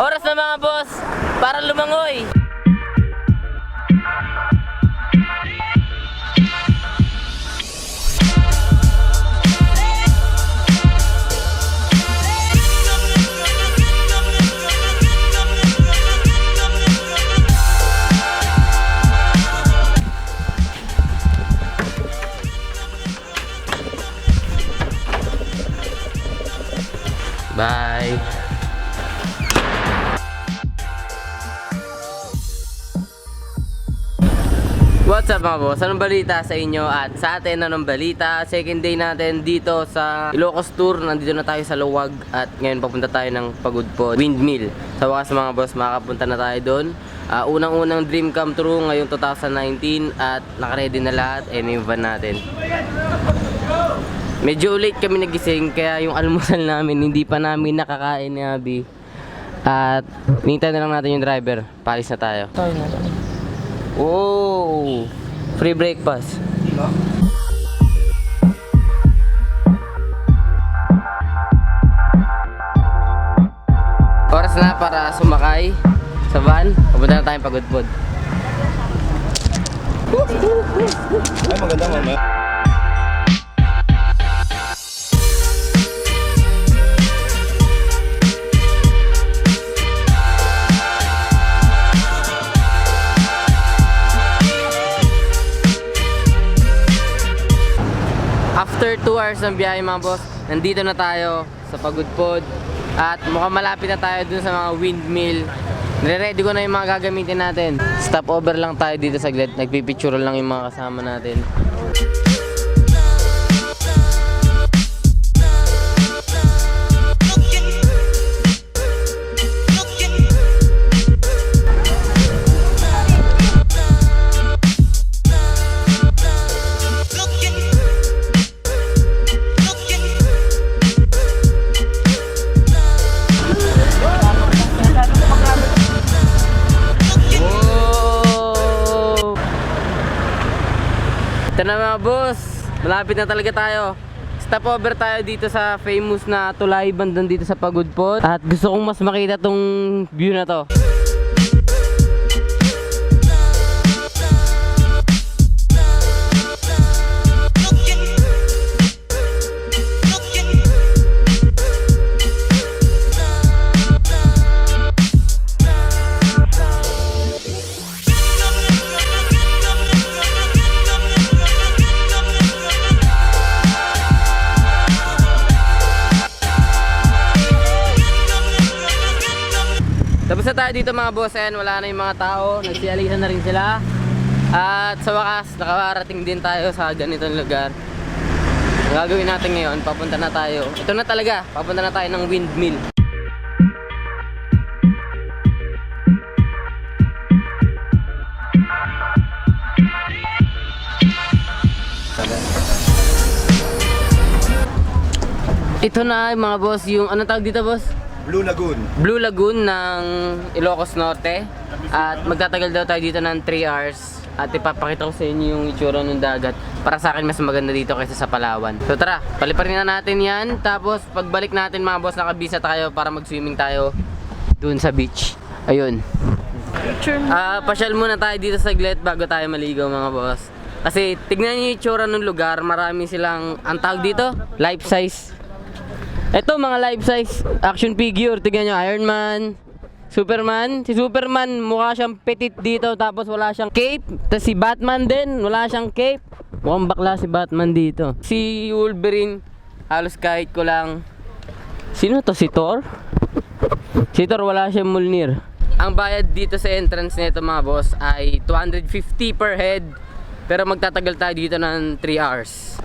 Oras na mga boss, para lumangoy. Bye. What's up mga boss? Anong balita sa inyo at sa atin? Anong balita? Second day natin dito sa Ilocos Tour. Nandito na tayo sa Luwag at ngayon papunta tayo ng Pagudpod Windmill. Sa wakas mga boss, makakapunta na tayo doon. Unang-unang dream come true ngayong 2019 at nakaready na lahat. Yung van natin. Medyo late kami nagising kaya yung almusal namin hindi pa namin nakakain ni Abby. At hintayin na lang natin yung driver. Palis na tayo. Oh, free breakfast. Oras na para sumakay sa van. Pupunta na tayong Pagudpod. Ay, maganda mamaya. After 2 hours ng biyahe mga boss, nandito na tayo sa Pagudpod at mukhang malapit na tayo dun sa mga windmill. Nire-ready ko na yung mga gagamitin natin. Stopover lang tayo dito saglit, nagpipicture lang yung mga kasama natin. Ito na mga boss, malapit na talaga tayo. Stopover tayo dito sa famous na tulay bandang dito sa Pagudpod. At gusto kong mas makita tong view na to. Tapos na tayo dito mga boss, ayan, wala na yung mga tao, nagsialisan na rin sila. At sa wakas, nakarating din tayo sa ganitong lugar. Ang gagawin natin ngayon, papunta na tayo. Ito na talaga, papunta na tayo ng windmill. Ito na mga boss, yung anong tawag dito boss? Blue Lagoon. Blue Lagoon ng Ilocos Norte. At magtatagal daw tayo dito ng 3 hours. At ipapakita ko sa inyo yung itsura ng dagat. Para sa akin mas maganda dito kaysa sa Palawan. So tara, paliparin na natin yan. Tapos pagbalik natin mga boss, nakabisa tayo para mag-swimming tayo dun sa beach. Ayun. Pasyal muna tayo dito saglit bago tayo maligo mga boss. Kasi tignan niyo yung itsura ng lugar. Marami silang, ang tawag dito, life size. Ito mga life size action figure. Tignan nyo, Iron Man, Superman. Si Superman mukha siyang petit dito, tapos wala siyang cape. Tapos si Batman din, wala siyang cape. Mukhang bakla si Batman dito. Si Wolverine, halos kahit ko lang. Sino to? Si Thor? Si Thor wala siyang Mjolnir. Ang bayad dito sa entrance nito mga boss ay 250 per head. Pero magtatagal tayo dito ng 3 hours.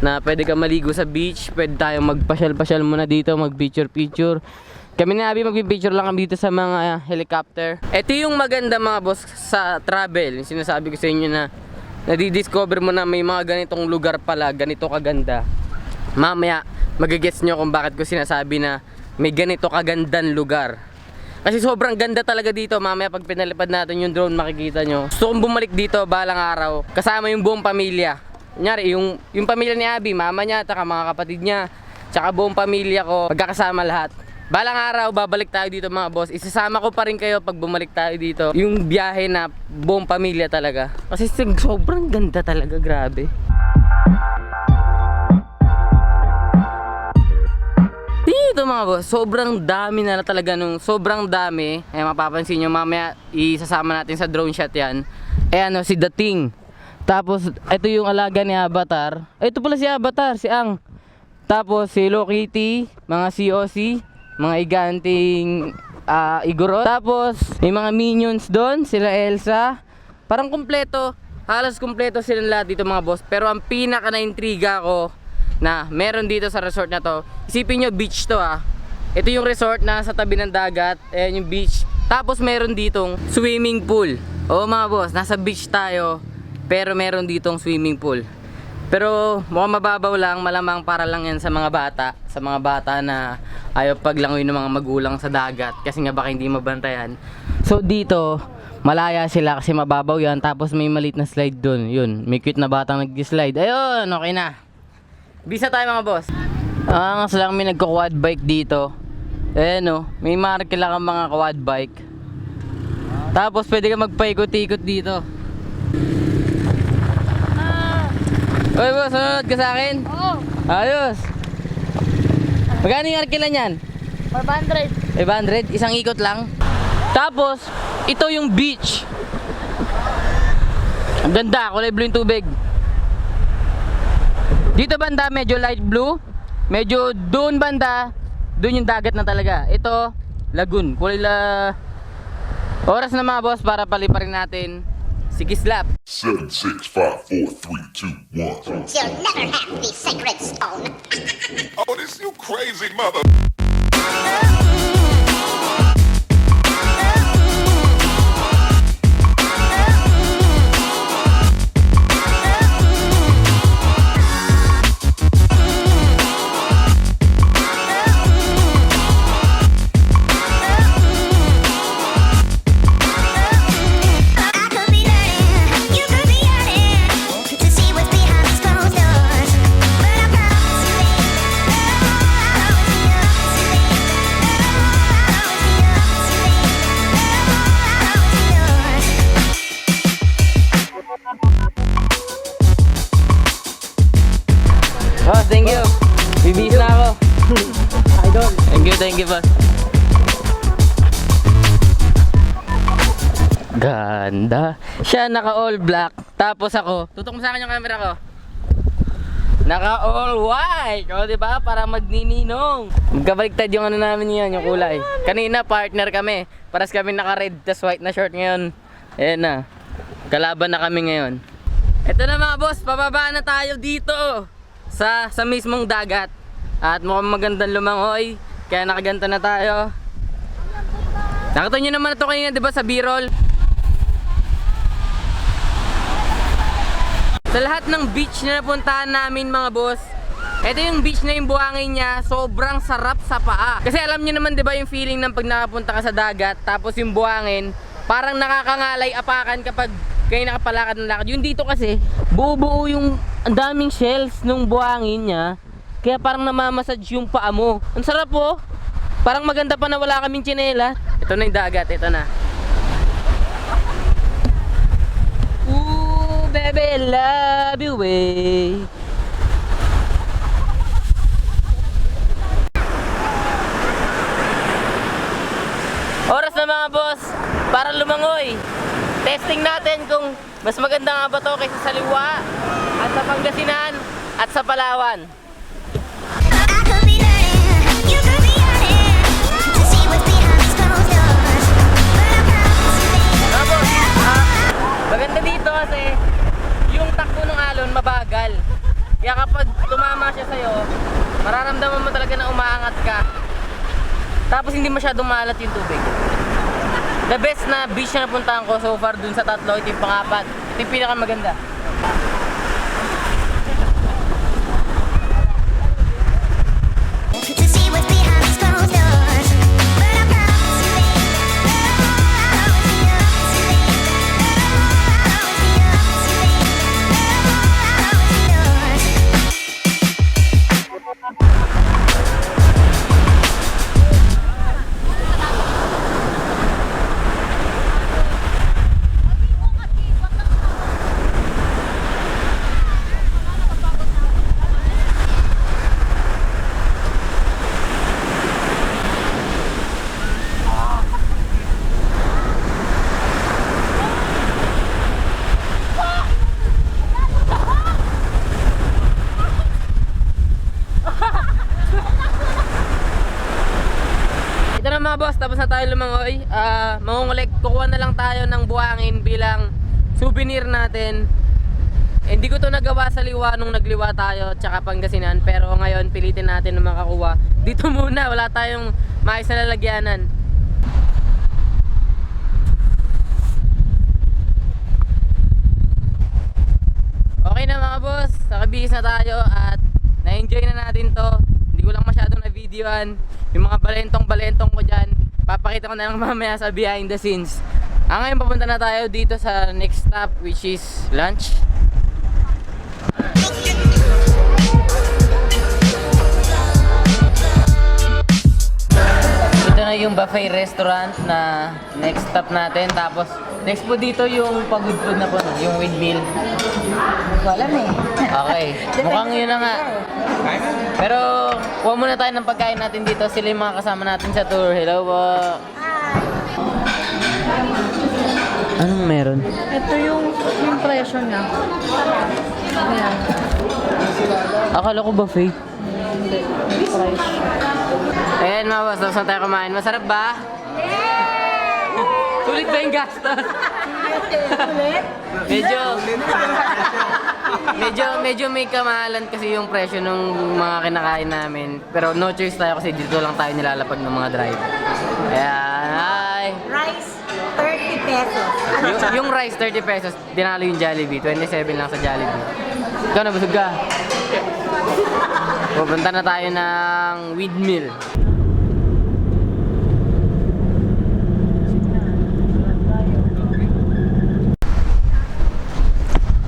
Na pwede ka maligo sa beach, pwede tayong magpasyal-pasyal muna dito, mag-picture-picture. Kami na Abby, mag-picture lang kami dito sa mga helicopter. Ito yung maganda mga boss sa travel. Yung sinasabi ko sa inyo na nadidiscover mo na may mga ganitong lugar pala, ganito kaganda. Mamaya, magigets nyo kung bakit ko sinasabi na may ganito kagandang lugar. Kasi sobrang ganda talaga dito. Mamaya pag pinalipad natin yung drone, makikita nyo. Gusto kong bumalik dito balang araw, kasama yung buong pamilya. Kunyari, yung pamilya ni Abby, mama niya, taka mga kapatid niya, tsaka buong pamilya ko, magkakasama lahat. balang araw babalik tayo dito mga boss. Isasama ko pa rin kayo pag bumalik tayo dito. Yung biyahe na buong pamilya talaga. Kasi sobrang ganda talaga, grabe. Dito mga boss, sobrang dami na talaga nung sobrang dami. Eh mapapansin nyo mamaya isasama natin sa drone shot yan. Eh ano, si The Thing. Tapos ito yung alaga ni Avatar. Ito pala si Avatar, si Ang. Tapos si Hello Kitty, mga COC, mga iganting Igorot. Tapos may mga minions doon, sila Elsa. Parang kumpleto, halos kumpleto silang lahat dito mga boss. Pero ang pinaka na-intriga ko na meron dito sa resort na to, isipin nyo beach to Ito yung resort na sa tabi ng dagat. Ayan yung beach. Tapos meron ditong swimming pool. Oo mga boss, nasa beach tayo, pero meron ditong swimming pool. Pero mukhang mababaw lang, malamang para lang yan sa mga bata. Sa mga bata na ayaw paglangoy ng mga magulang sa dagat. Kasi nga baka hindi mabantayan. So dito, malaya sila kasi mababaw yan. Tapos may maliit na slide dun. Yun, may cute na batang nag-slide. Ayun, okay na. Bisa tayo mga boss. Angas lang may nagko-quad bike dito. Ayan may markila kang mga quad bike. Tapos pwede ka magpaikot-ikot dito. Oy boss, sunod ka sa akin? Oo. Ayos. Magkano yung arkila niyan? 500. 500, isang ikot lang. Tapos, ito yung beach. Ang ganda, kulay blue yung tubig. Dito banda, medyo light blue. Medyo doon banda, doon yung dagat na talaga. Ito, lagoon. Kulay oras na mga boss para paliparin natin si Kislap. 7, 6, 5, 4, 3, 2, 1. You'll never have the sacred stone. Oh, this you crazy mother. I could be learning, you could be yearning to see what's behind these closed doors. But I promise you, Oh, thank you. Bibihis na ako. Idol. Thank you boss. Ganda. Siya naka all black. Tapos ako, tutok mo sa akin yung camera ko. Naka all white. O diba? Para magnininong. Magkabaliktad yung ano namin yan, yung kulay. Kanina partner kami. Paras kami naka red, tas white na short ngayon. Ayan na. Kalaban na kami ngayon. Ito na mga boss, pababa na tayo dito. Sa mismong dagat. At mukhang magandang lumangoy. Kaya nakaganto na tayo. Nakita nyo naman ito kayo nga, diba, sa B-roll. Sa lahat ng beach na napuntahan namin mga boss, ito yung beach na yung buhangin niya, sobrang sarap sa paa. Kasi alam nyo naman diba yung feeling ng pag nakapunta ka sa dagat, tapos yung buhangin, parang nakakangalay apakan kapag kayo nakapalakad ng lakad. Yung dito kasi, buo-buo yung ang daming shells nung buhangin niya, kaya parang namamassage yung paa mo. Ang sarap po. Parang maganda pa na wala kaming tsinela. Ito na yung dagat, ito na. Ooh, baby, love you way. Oras na mga boss, para lumangoy. Testing natin kung mas maganda nga ba to kaysa sa Liwa, at sa Pangasinan, at sa Palawan. I could be learning, you could be yearning to see what's behind these closed doors. But I promise you, Mga boss, maganda dito kasi yung takbo ng alon mabagal. Kaya kapag tumama siya sa'yo, mararamdaman mo talaga na umaangat ka. Tapos hindi masyadong malat yung tubig. The best na beach na napuntahan ko so far dun sa tatlo, ito yung pangapat. Ito yung pinakamaganda. to see what's behind these closed doors. But I promise you, mga boss, tapos na tayo lumangoy. Kukuha na lang tayo ng buhangin bilang souvenir natin. Hindi ko to nagawa sa Liwa nung nagliwa tayo tsaka Pangasinan, pero ngayon pilitin natin na makakuha. Dito muna, wala tayong maayos na lalagyanan. Okay na mga boss, nakabihis na tayo at na-enjoy na natin to. Hindi ko lang masyadong na-videoan yung mga balentong ko dyan. Papakita ko na lang mamaya sa behind the scenes. Ngayon papunta na tayo dito sa next stop, which is lunch. Ito na yung buffet restaurant na next stop natin. Tapos next po dito yung pagod food na po, yung windmill. Wala eh. Okay, mukhang yun na nga. Pero kuha muna tayo ng pagkain natin dito. Sila yung mga kasama natin sa tour. Hello po. Anong meron? Ito yung presyo niya. Ayan. Akala ko buffet. Hindi. Price. Ayan mga boss, tapos na tayo kumain. Masarap ba? Sulit ba yung gastos? Ulit? medyo may kamahalan kasi yung presyo ng mga kinakain namin. Pero no choice tayo kasi dito lang tayo nilalapag ng mga drive. Ayan, hi! Rice, 30 pesos. Yung rice, 30 pesos. Dinalo yung Jollibee. 27 lang sa Jollibee. Ikaw, nabusog ka? Pupunta na tayo ng windmill.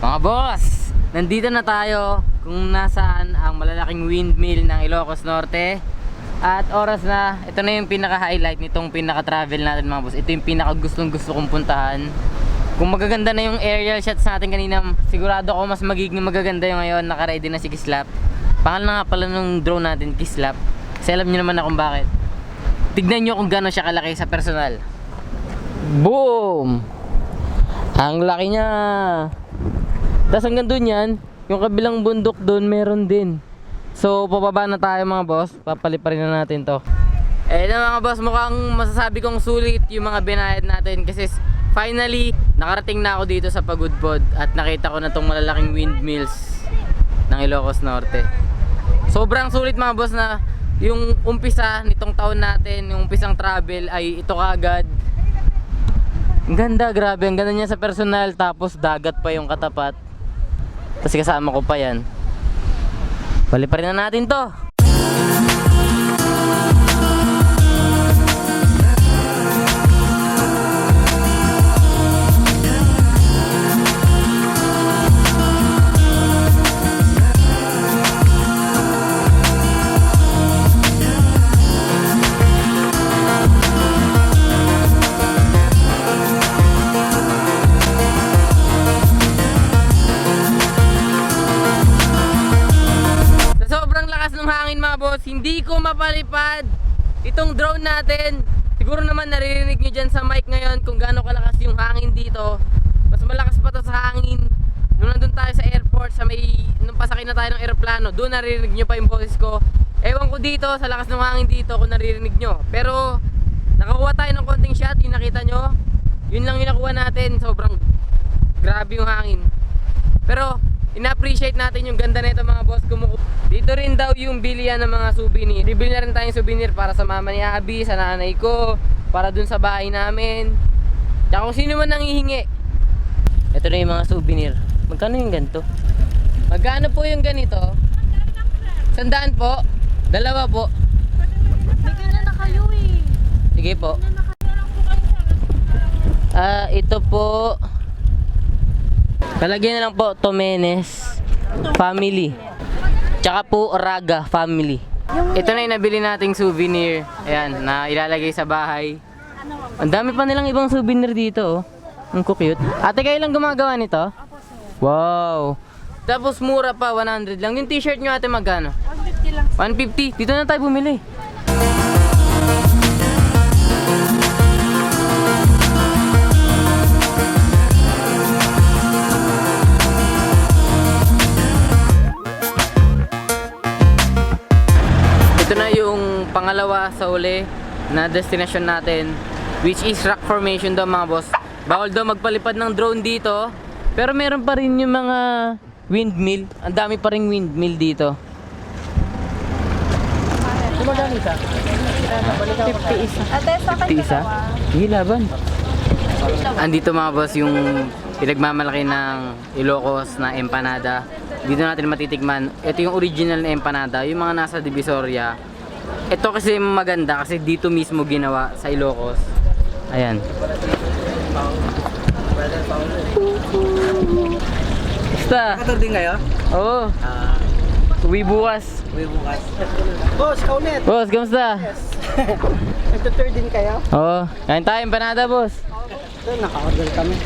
Mga boss, nandito na tayo kung nasaan ang malalaking windmill ng Ilocos Norte. At oras na, ito na yung pinaka-highlight nitong pinaka-travel natin mga boss. Ito yung pinaka-gustong-gusto kong puntahan. Kung magaganda na yung aerial shots natin kanina, sigurado ako mas magiging magaganda yung ngayon. Naka-ready na si Kislap. Pangalan na nga pala nung drone natin, Kislap. Kasi alam nyo naman na kung bakit. Tignan nyo kung gano'n siya kalaki sa personal. Boom! Ang laki niya! Tapos hanggang doon yan, yung kabilang bundok doon meron din. So pababa na tayo mga boss, papaliparin na natin to. Eh na mga boss, mukhang masasabi kong sulit yung mga binayad natin. Kasi finally, nakarating na ako dito sa Pagudpod. At nakita ko na tong malalaking windmills ng Ilocos Norte. Sobrang sulit mga boss na yung umpisa nitong taon natin, yung umpisang travel ay ito kaagad. Ang ganda, grabe, ang ganda niya sa personal. Tapos dagat pa yung katapat. Tapos kasama ko pa yan. Paliparin na natin to. Hindi ko mapalipad itong drone natin. Siguro naman naririnig nyo dyan sa mic ngayon kung gaano kalakas yung hangin dito. Mas malakas pa to sa hangin nung nandun tayo sa airport, nung pasakay na tayo ng aeroplano. Doon naririnig nyo pa yung boses ko. Ewan ko dito sa lakas ng hangin dito kung naririnig nyo. Pero nakakuha tayo ng konting shot. Yung nakita nyo, yun lang yung nakuha natin. Sobrang grabe yung hangin. Pero ina-appreciate natin yung ganda nito mga boss. Dito rin daw yung bilihan ng mga souvenir. Bibili na rin tayong souvenir para sa mama ni Abby, sa nanay ko, para dun sa bahay namin. Tsaka kung sino man nanghihingi. Ito na yung mga souvenir. Magkano yung ganito? Magkano po yung ganito? 100 po? 2 po? Bigyan na kayo eh. Sige po. Ito po. Palagyan na lang po Tomenes Family. Tsaka po Raga Family. Ito na yung nabili nating souvenir. Ayan, na ilalagay sa bahay. Ang dami pa nilang ibang souvenir dito. Oh. Ang cute. Ate, kayo lang gumagawa nito? Wow. Tapos mura pa, 100 lang. Yung t-shirt nyo ate magkano? 150 lang. 150. Dito na tayo bumili. Ito na yung pangalawa sa uli. na destination natin, which is rock formation daw mga boss. Bawal daw magpalipad ng drone dito, pero meron pa rin yung mga windmill. Ang dami pa rin windmill dito. Magkano isa? 50 isa. Ate, sa akin 50 isa? Sige, laban. Andito mga boss yung pinagmamalaki ng Ilocos na empanada. Dito natin matitikman. Ito yung original na empanada, yung mga nasa Divisoria. Ito kasi maganda kasi dito mismo ginawa sa Ilocos. Ayan. Basta. Kator din kayo? Oo. Uwi bukas. Uwi bukas. Boss, kaulit! Boss, kamusta? Nagtutur din kayo? Oo. Kain tayo empanada, boss. So, naka-order kami.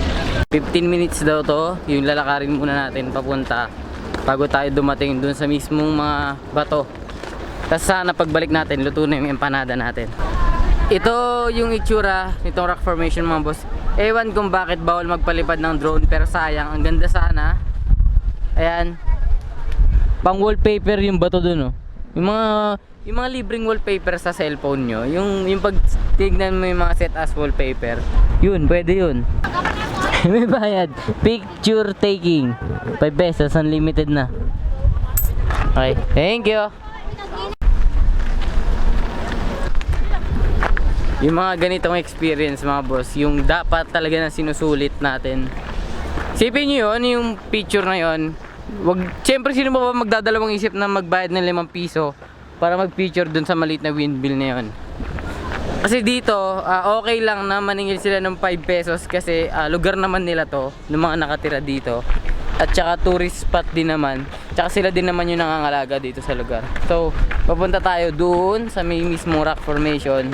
15 minutes daw to, yung lalakarin muna natin papunta bago tayo dumating dun sa mismong mga bato. Tapos sana pagbalik natin, luto na yung empanada natin. Ito yung itsura nitong rock formation mga boss. Ewan kung bakit bawal magpalipad ng drone, pero sayang, ang ganda sana. Ayan. Pang wallpaper yung bato dun, oh. Yung mga libreng wallpaper sa cellphone nyo, yung pag tignan mo yung mga set as wallpaper, yun, pwede yun. May bayad. Picture taking 5 pesos, unlimited na. Okay, thank you. Yung mga ganitong experience mga boss, yung dapat talaga na sinusulit natin. Sipin nyo yun, yung picture na yun. Siyempre sino ba magdadalawang isip na magbayad ng 5 piso para mag-picture dun sa maliit na windmill na yun. Kasi dito, okay lang na maningil sila ng 5 pesos kasi lugar naman nila to, ng mga nakatira dito. At saka tourist spot din naman. Tsaka sila din naman yung nangangalaga dito sa lugar. So, papunta tayo doon sa may mismong rock formation.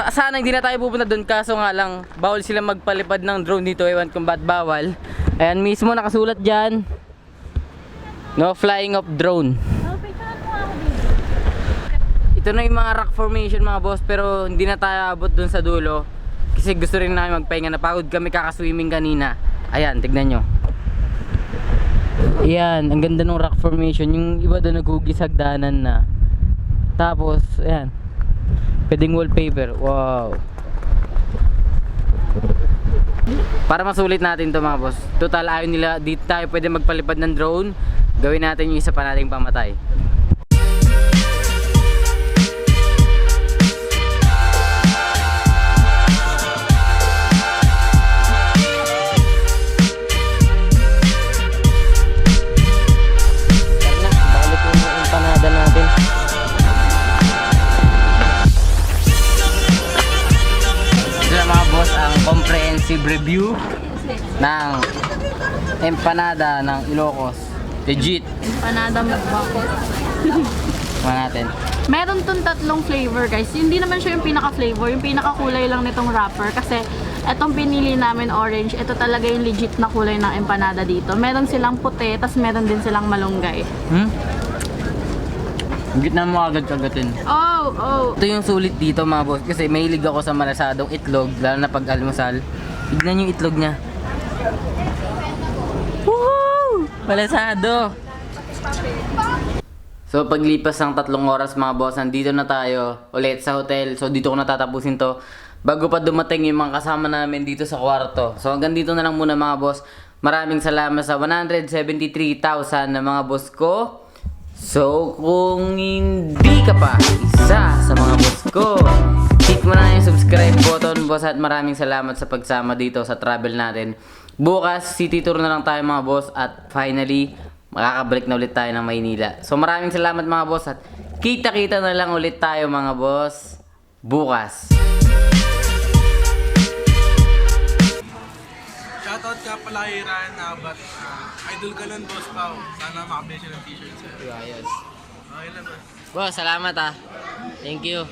Sana hindi na tayo pupunta doon, kaso nga lang bawal sila magpalipad ng drone dito. Ewan kung ba't bawal. Ayan mismo nakasulat dyan, no flying of drone. Ito na yung mga rock formation mga boss, pero hindi na tayo abot doon sa dulo kasi gusto rin namin magpahinga. Napagod kami kakaswimming kanina. Ayan, tignan nyo. Ayan, ang ganda ng rock formation. Yung iba doon naghugis hagdanan na. Tapos, ayan, pwedeng wallpaper. Wow. Para masulit natin to mga boss. Total ayaw nila dito tayo pwede magpalipad ng drone. Gawin natin yung isa pa nating pamatay. Tara na, balik yung empanada natin. Ito na mga boss ang comprehensive review ng empanada ng Ilocos. Legit. Empanada magbakot. Kuha natin. Meron tong tatlong flavor guys. Hindi naman siya yung pinaka-flavor. Yung pinaka-kulay lang nitong wrapper. Kasi etong pinili namin orange. Ito talaga yung legit na kulay ng empanada dito. Meron silang puti, tas meron din silang malunggay. Gitna mo agad-agatin. Oh. Ito yung sulit dito mga boss. Kasi mahilig ako sa malasadong itlog. Lalo na pag almusal. Tignan yung itlog niya. Woohoo! Malasado! So paglipas ng 3 oras mga boss, nandito na tayo ulit sa hotel. So dito ko natatapusin to bago pa dumating yung mga kasama namin dito sa kwarto. So hanggang dito na lang muna mga boss. Maraming salamat sa 173,000 na mga boss ko. So kung hindi ka pa isa sa mga boss ko, hit mo na yung subscribe button boss, at maraming salamat sa pagsama dito sa travel natin. Bukas city tour na lang tayo mga boss, at finally makakabalik na ulit tayo ng Maynila. So maraming salamat mga boss, at kita-kita na lang ulit tayo mga boss bukas. Shoutout ka pala kay Ryan Nabat. Idol ka nun, Boss Pao. Sana makabili siya ng t-shirt sa'yo. Ayos. Okay lang, boss. Boss, salamat ah. Thank you.